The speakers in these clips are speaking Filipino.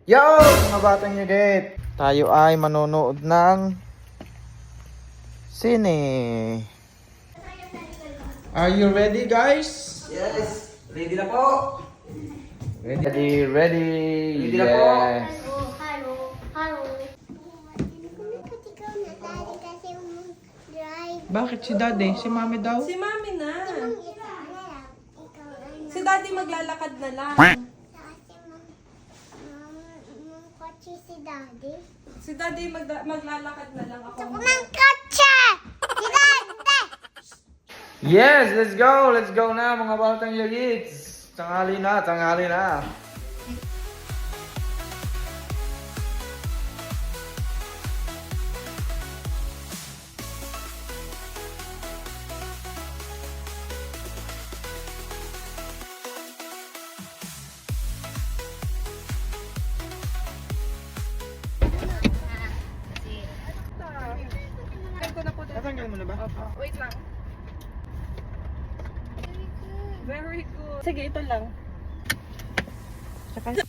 Yo, mga batang yugit! Tayo ay manonood ng sine. Are you ready, guys? Yes! Ready na po! Ready, ready. Ready na po. Yes. Hello. Ikaw na dali kasi drive. Bakit si daddy? Si mami daw? Si mami na. Ikaw na. Si daddy maglalakad na lang. Kasi mong kotse si daddy. Si daddy maglalakad na lang ako. Mang kotse! Si daddy! Yes, let's go! Let's go na, mga batang yugits! Tanghali na, tanghali na. Natanggal mo na ba? Wait lang. Very good. Sige, ito lang. Tsaka...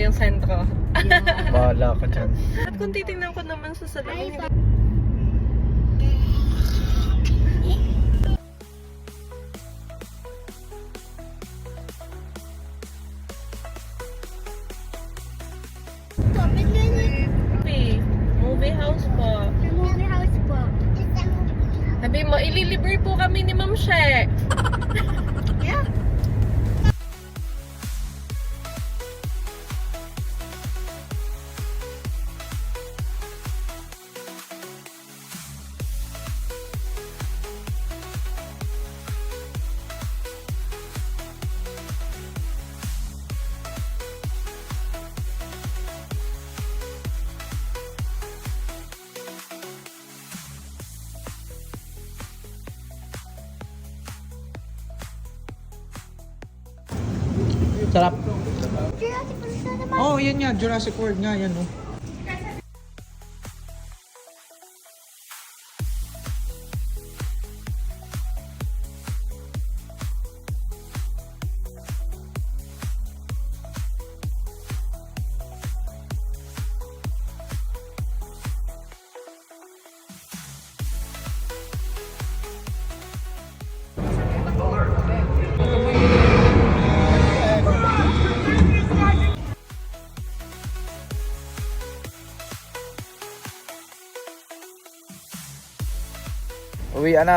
Yung sentro. Bahala ka dyan. At kung titingnan ko naman sa salamin, hindi. Movie house po. Sa movie house po. Sa movie house. Sabi mo, ililibre po kami ni Ma'am She. Yeah. Sarap. Jurassic Park na naman. Oh, yan nga. Jurassic World nga. Yan, oh. Uwi na.